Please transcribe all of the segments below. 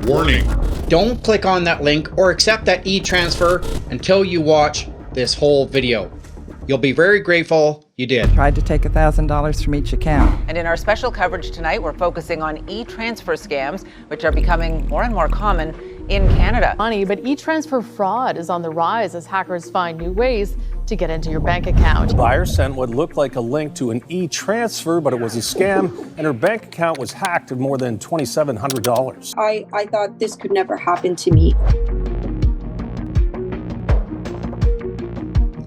Warning. Don't click on that link or accept that e-transfer until you watch this whole video. You'll be very grateful you did. Tried to take $1,000 from each account. And in our special coverage tonight, we're focusing on e-transfer scams, which are becoming more and more common in Canada. Money, but e-transfer fraud is on the rise as hackers find new ways to get into your bank account. The buyer sent what looked like a link to an e-transfer, but it was a scam, and her bank account was hacked of more than $2,700. I thought this could never happen to me.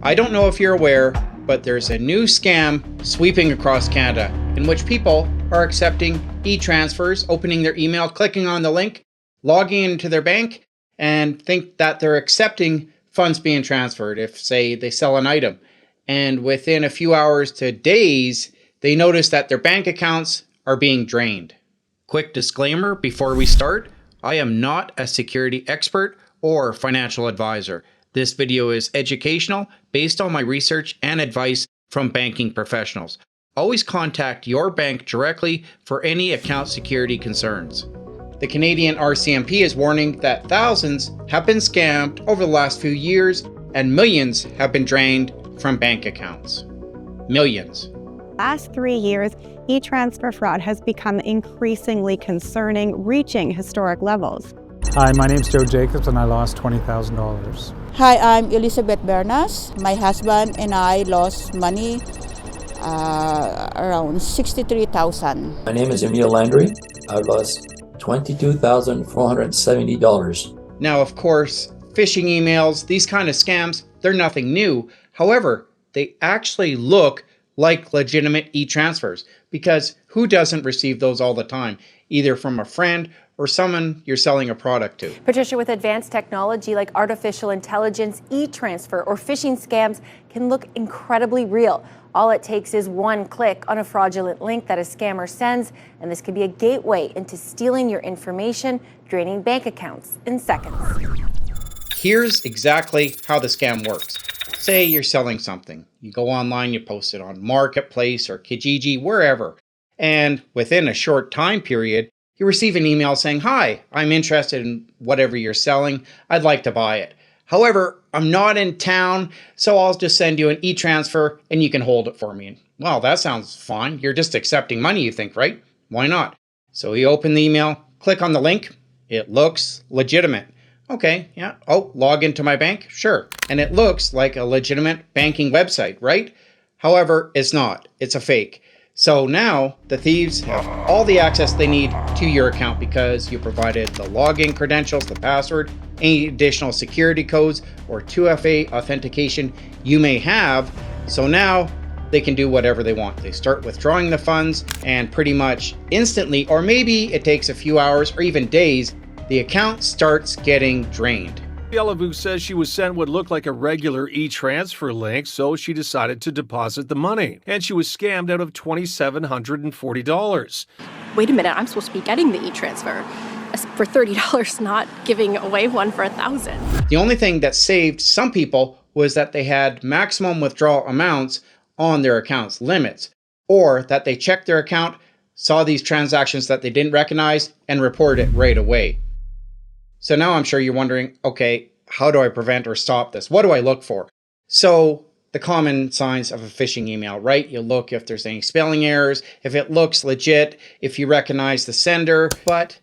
I don't know if you're aware, but there's a new scam sweeping across Canada in which people are accepting e-transfers, opening their email, clicking on the link, logging into their bank, and think that they're accepting funds being transferred if, say, they sell an item. And within a few hours to days, they notice that their bank accounts are being drained. Quick disclaimer before we start, I am not a security expert or financial advisor. This video is educational based on my research and advice from banking professionals. Always contact your bank directly for any account security concerns. The Canadian RCMP is warning that thousands have been scammed over the last few years and millions have been drained from bank accounts. Millions. Last 3 years, e-transfer fraud has become increasingly concerning, reaching historic levels. Hi, my name's Joe Jacobs and I lost $20,000. Hi, I'm Elizabeth Bernas. My husband and I lost money, around $63,000. My name is Emil Landry. I lost $22,470. Now, of course, phishing emails, these kind of scams, they're nothing new. However, they actually look like legitimate e-transfers because who doesn't receive those all the time, either from a friend or someone you're selling a product to. Patricia, with advanced technology like artificial intelligence, e-transfer or phishing scams can look incredibly real. All it takes is one click on a fraudulent link that a scammer sends, and this can be a gateway into stealing your information, draining bank accounts in seconds. Here's exactly how the scam works. Say you're selling something. You go online, you post it on Marketplace or Kijiji, wherever. And within a short time period, you receive an email saying, "Hi, I'm interested in whatever you're selling. I'd like to buy it. However, I'm not in town, so I'll just send you an e-transfer and you can hold it for me." And, well, that sounds fine. You're just accepting money, you think, right? Why not? So you open the email, click on the link. It looks legitimate. Okay, yeah. Oh, log into my bank? Sure. And it looks like a legitimate banking website, right? However, it's not. It's a fake. So now the thieves have all the access they need to your account because you provided the login credentials, the password, any additional security codes or 2FA authentication you may have. So now they can do whatever they want. They start withdrawing the funds and pretty much instantly, or maybe it takes a few hours or even days, the account starts getting drained. Bellevue says she was sent what looked like a regular e-transfer link, so she decided to deposit the money. And she was scammed out of $2,740. Wait a minute, I'm supposed to be getting the e-transfer for $30, not giving away one for $1,000. The only thing that saved some people was that they had maximum withdrawal amounts on their accounts, limits, or that they checked their account, saw these transactions that they didn't recognize, and reported it right away. So now I'm sure you're wondering, okay, how do I prevent or stop this? What do I look for? So the common signs of a phishing email, right? You look if there's any spelling errors, if it looks legit, if you recognize the sender. But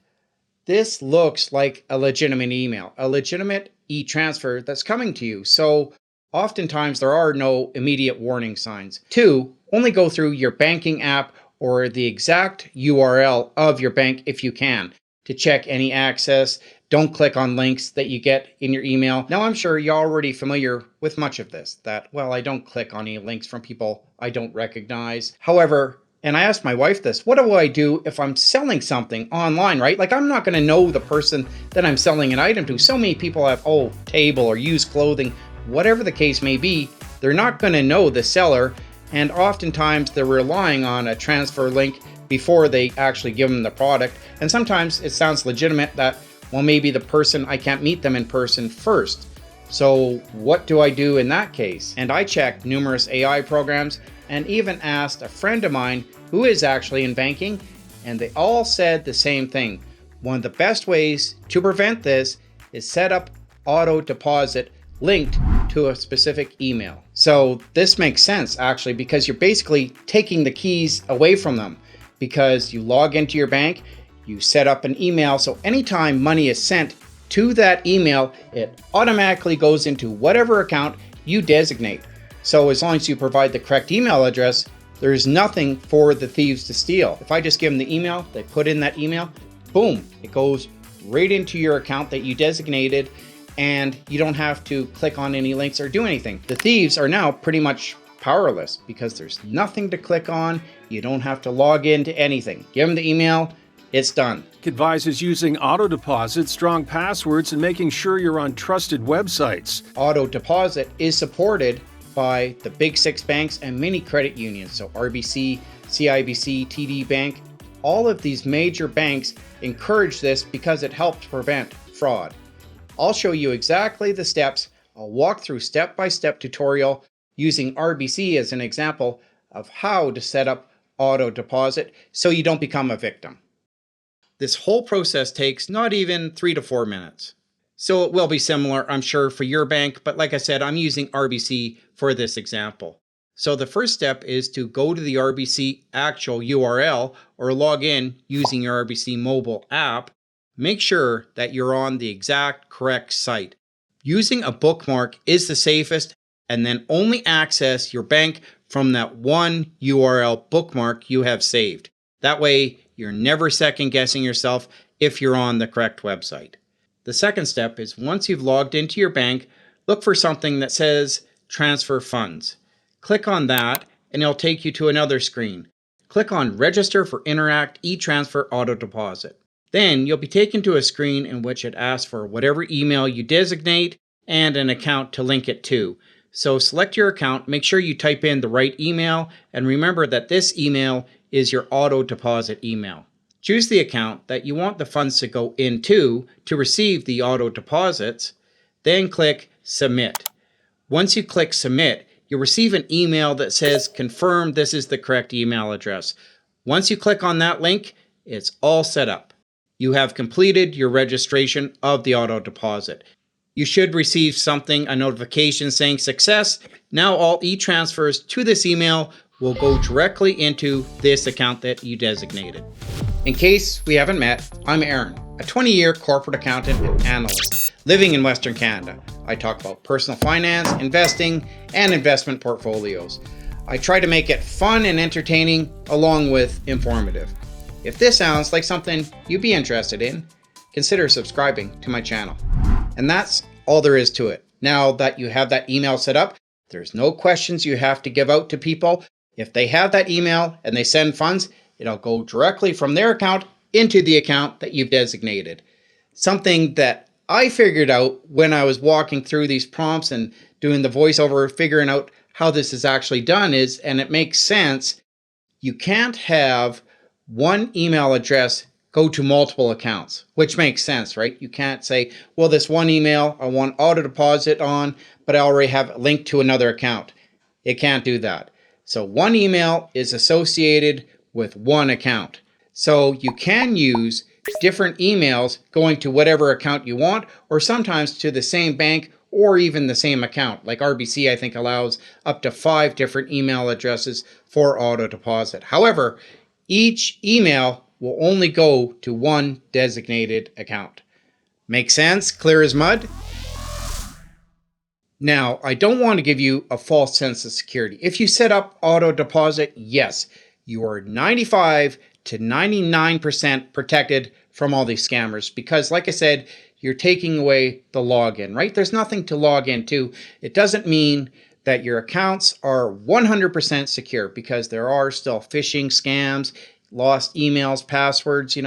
this looks like a legitimate email, a legitimate e-transfer that's coming to you. So oftentimes there are no immediate warning signs. 2, only go through your banking app or the exact URL of your bank if you can to check any access. Don't click on links that you get in your email. Now, I'm sure you're already familiar with much of this, that, well, I don't click on any links from people I don't recognize. However, and I asked my wife this, what do I do if I'm selling something online, right? Like, I'm not going to know the person that I'm selling an item to. So many people have, table or used clothing, whatever the case may be, they're not going to know the seller. And oftentimes they're relying on a transfer link before they actually give them the product. And sometimes it sounds legitimate that, well, maybe the person, I can't meet them in person first. So what do I do in that case? And I checked numerous AI programs and even asked a friend of mine who is actually in banking, and they all said the same thing. One of the best ways to prevent this is set up auto deposit linked to a specific email. So this makes sense actually, because you're basically taking the keys away from them, because you log into your bank, you set up an email, so anytime money is sent to that email, it automatically goes into whatever account you designate. So as long as you provide the correct email address, there is nothing for the thieves to steal. If I just give them the email, they put in that email, boom, it goes right into your account that you designated, and you don't have to click on any links or do anything. The thieves are now pretty much powerless because there's nothing to click on. You don't have to log into anything. Give them the email, it's done. Advises using auto deposit, strong passwords, and making sure you're on trusted websites. Auto deposit is supported by the big 6 banks and many credit unions. So RBC, CIBC, TD Bank, all of these major banks encourage this because it helps prevent fraud. I'll show you exactly the steps. I'll walk through step-by-step tutorial using RBC as an example of how to set up auto deposit so you don't become a victim. This whole process takes not even 3 to 4 minutes. So it will be similar, I'm sure, for your bank, but like I said, I'm using RBC for this example. So the first step is to go to the RBC actual URL or log in using your RBC mobile app. Make sure that you're on the exact correct site. Using a bookmark is the safest, and then only access your bank from that one URL bookmark you have saved. That way, you're never second guessing yourself if you're on the correct website. The second step is once you've logged into your bank, look for something that says transfer funds. Click on that and it'll take you to another screen. Click on Register for Interact eTransfer Auto Deposit. Then you'll be taken to a screen in which it asks for whatever email you designate and an account to link it to. So select your account, make sure you type in the right email, and remember that this email is your auto deposit email. Choose the account that you want the funds to go into to receive the auto deposits, then click Submit. Once you click Submit, you'll receive an email that says confirm this is the correct email address. Once you click on that link, it's all set up. You have completed your registration of the auto deposit. You should receive a notification saying success. Now all e-transfers to this email will go directly into this account that you designated. In case we haven't met, I'm Aaron, a 20-year corporate accountant and analyst living in Western Canada. I talk about personal finance, investing, and investment portfolios. I try to make it fun and entertaining along with informative. If this sounds like something you'd be interested in, consider subscribing to my channel. And that's all there is to it. Now that you have that email set up, there's no questions you have to give out to people. If they have that email and they send funds, it'll go directly from their account into the account that you've designated. Something that I figured out when I was walking through these prompts and doing the voiceover, figuring out how this is actually done is, and it makes sense, you can't have one email address go to multiple accounts, which makes sense, right? You can't say, well, this one email I want auto deposit on, but I already have a link to another account. It can't do that. So one email is associated with one account. So you can use different emails going to whatever account you want, or sometimes to the same bank or even the same account. Like RBC, I think, allows up to 5 different email addresses for auto deposit. However, each email will only go to one designated account. Make sense? Clear as mud? Now, I don't want to give you a false sense of security. If you set up auto deposit, yes, you are 95 to 99% protected from all these scammers because, like I said, you're taking away the login, right? There's nothing to log into. It doesn't mean that your accounts are 100% secure because there are still phishing scams, lost emails, passwords,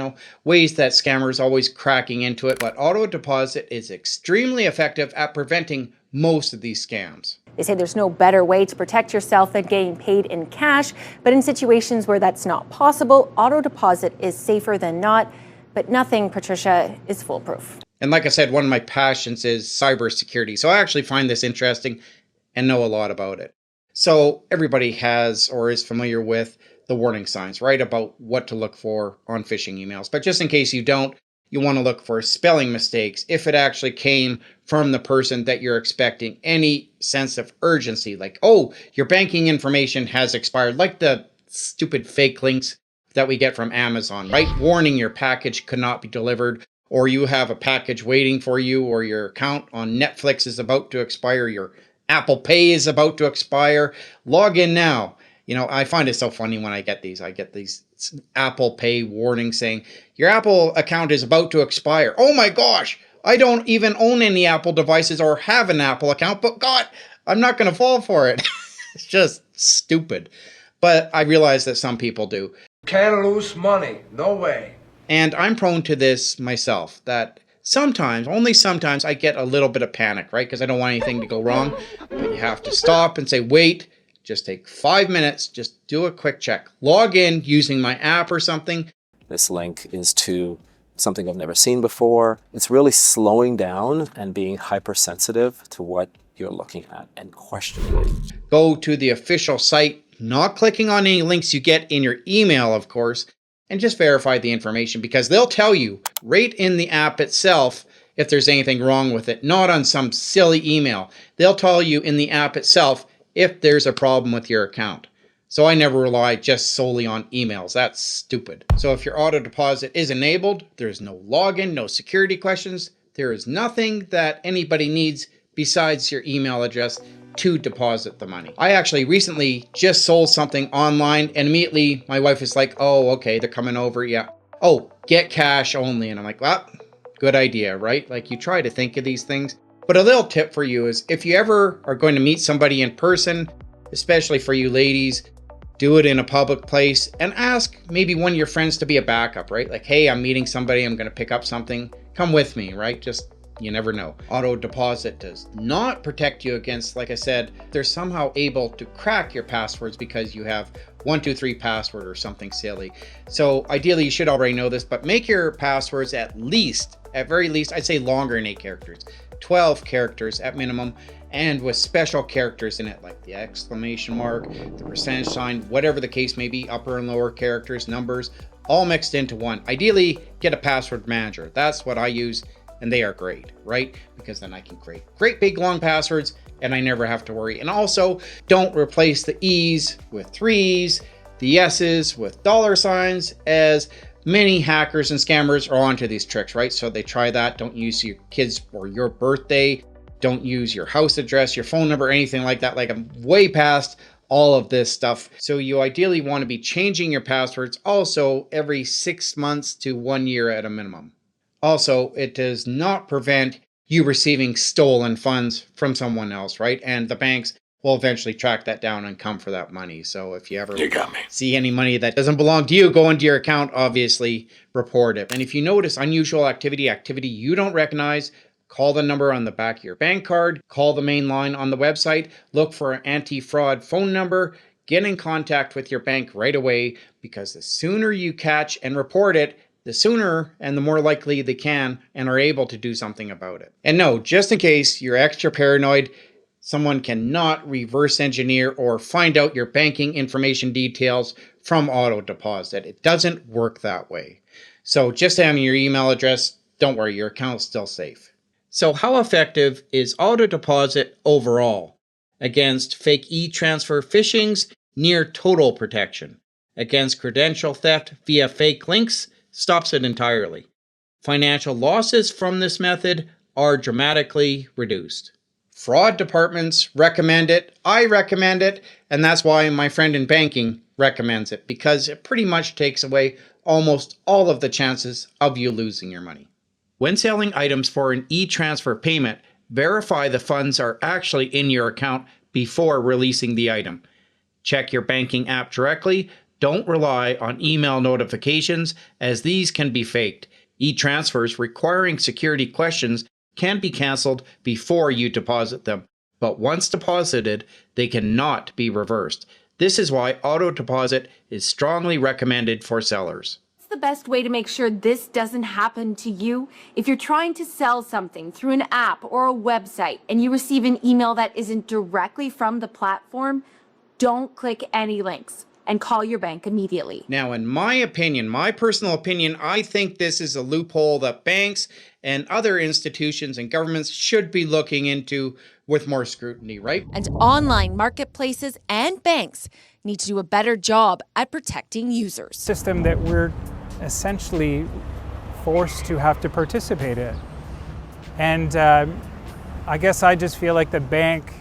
ways that scammers always cracking into it. But auto deposit is extremely effective at preventing most of these scams. They say there's no better way to protect yourself than getting paid in cash, but in situations where that's not possible, auto deposit is safer than not. But nothing, Patricia, is foolproof. And like I said, one of my passions is cybersecurity. So I actually find this interesting and know a lot about it. So everybody has or is familiar with the warning signs, right? About what to look for on phishing emails. But just in case you don't, You want to look for spelling mistakes, if it actually came from the person that you're expecting, any sense of urgency, like, oh, your banking information has expired, like the stupid fake links that we get from Amazon, right? Warning, your package could not be delivered, or you have a package waiting for you, or your account on Netflix is about to expire, your Apple Pay is about to expire. Log in now. You know, I find it so funny when I get these Apple Pay warnings saying, your Apple account is about to expire. Oh my gosh, I don't even own any Apple devices or have an Apple account, but God, I'm not going to fall for it. It's just stupid. But I realize that some people do. Can't lose money, no way. And I'm prone to this myself, that sometimes, only sometimes, I get a little bit of panic, right? Because I don't want anything to go wrong. But you have to stop and say, wait, just take 5 minutes, just do a quick check. Log in using my app or something. This link is to something I've never seen before. It's really slowing down and being hypersensitive to what you're looking at and questioning it. Go to the official site, not clicking on any links you get in your email, of course, and just verify the information, because they'll tell you right in the app itself if there's anything wrong with it, not on some silly email. They'll tell you in the app itself if there's a problem with your account. So I never rely just solely on emails. That's stupid. So if your auto deposit is enabled, there's no login, no security questions. There is nothing that anybody needs besides your email address to deposit the money. I actually recently just sold something online, and immediately my wife is like, oh, okay, they're coming over. Yeah. Oh, get cash only. And I'm like, well, good idea, right? Like, you try to think of these things. But a little tip for you is, if you ever are going to meet somebody in person, especially for you ladies, do it in a public place and ask maybe one of your friends to be a backup, right? Like, hey, I'm meeting somebody, I'm going to pick up something. Come with me, right? Just, you never know. Auto deposit does not protect you against, like I said, they're somehow able to crack your passwords because you have 123 password or something silly. So ideally you should already know this, but make your passwords at very least, I'd say longer than 8 characters, 12 characters at minimum, and with special characters in it, like the exclamation mark, the percentage sign, whatever the case may be, upper and lower characters, numbers, all mixed into one. Ideally, get a password manager. That's what I use, and they are great, right? Because then I can create great big long passwords and I never have to worry. And also, don't replace the E's with 3's, the S's with $signs, as many hackers and scammers are onto these tricks, right? So they try that. Don't use your kids or your birthday. Don't use your house address, your phone number, anything like that. Like, I'm way past all of this stuff. So you ideally want to be changing your passwords also every 6 months to 1 year at a minimum. Also, it does not prevent you receiving stolen funds from someone else, right? And the banks will eventually track that down and come for that money. So if you ever see any money that doesn't belong to you go into your account, obviously report it. And if you notice unusual activity you don't recognize, call the number on the back of your bank card, call the main line on the website, look for an anti-fraud phone number, get in contact with your bank right away, because the sooner you catch and report it, the sooner and the more likely they can and are able to do something about it. And no, just in case you're extra paranoid, someone cannot reverse engineer or find out your banking information details from auto deposit. It doesn't work that way. So just having your email address, don't worry, your account's still safe. So how effective is auto deposit overall? Against fake e-transfer phishing's near total protection. Against credential theft via fake links, stops it entirely. Financial losses from this method are dramatically reduced. Fraud departments recommend it, I recommend it, and that's why my friend in banking recommends it, because it pretty much takes away almost all of the chances of you losing your money. When selling items for an e-transfer payment, verify the funds are actually in your account before releasing the item. Check your banking app directly. Don't rely on email notifications, as these can be faked. E-transfers requiring security questions can be canceled before you deposit them, but once deposited, they cannot be reversed. This is why auto deposit is strongly recommended for sellers. The best way to make sure this doesn't happen to you? If you're trying to sell something through an app or a website and you receive an email that isn't directly from the platform, don't click any links and call your bank immediately. Now, in my opinion, my personal opinion, I think this is a loophole that banks and other institutions and governments should be looking into with more scrutiny, right? And online marketplaces and banks need to do a better job at protecting users. System that we're essentially forced to have to participate in. And I guess I just feel like the bank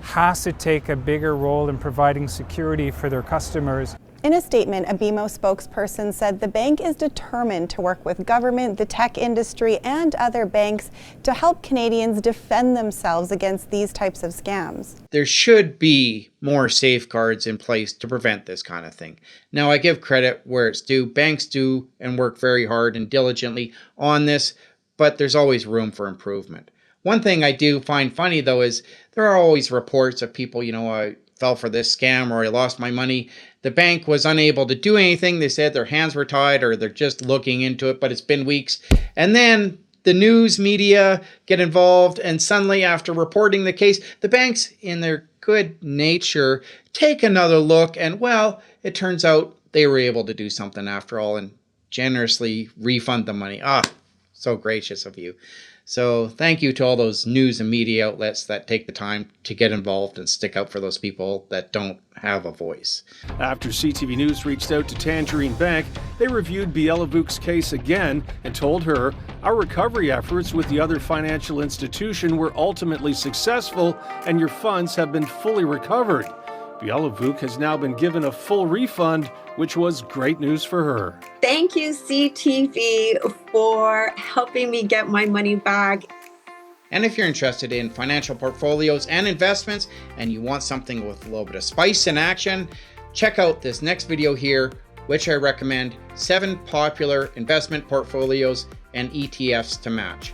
has to take a bigger role in providing security for their customers. In a statement, a BMO spokesperson said the bank is determined to work with government, the tech industry, and other banks to help Canadians defend themselves against these types of scams. There should be more safeguards in place to prevent this kind of thing. Now, I give credit where it's due. Banks do and work very hard and diligently on this, but there's always room for improvement. One thing I do find funny, though, is there are always reports of people, I fell for this scam or I lost my money. The bank was unable to do anything. They said their hands were tied or they're just looking into it, but it's been weeks. And then the news media get involved, and suddenly after reporting the case, the banks, in their good nature, take another look, and well, it turns out they were able to do something after all and generously refund the money. So gracious of you. So thank you to all those news and media outlets that take the time to get involved and stick up for those people that don't have a voice. After CTV News reached out to Tangerine Bank, they reviewed Bielavuk's case again and told her, our recovery efforts with the other financial institution were ultimately successful and your funds have been fully recovered. Bielavuk has now been given a full refund, which was great news for her. Thank you, CTV, for helping me get my money back. And if you're interested in financial portfolios and investments, and you want something with a little bit of spice and action, check out this next video here, which I recommend 7 popular investment portfolios and ETFs to match.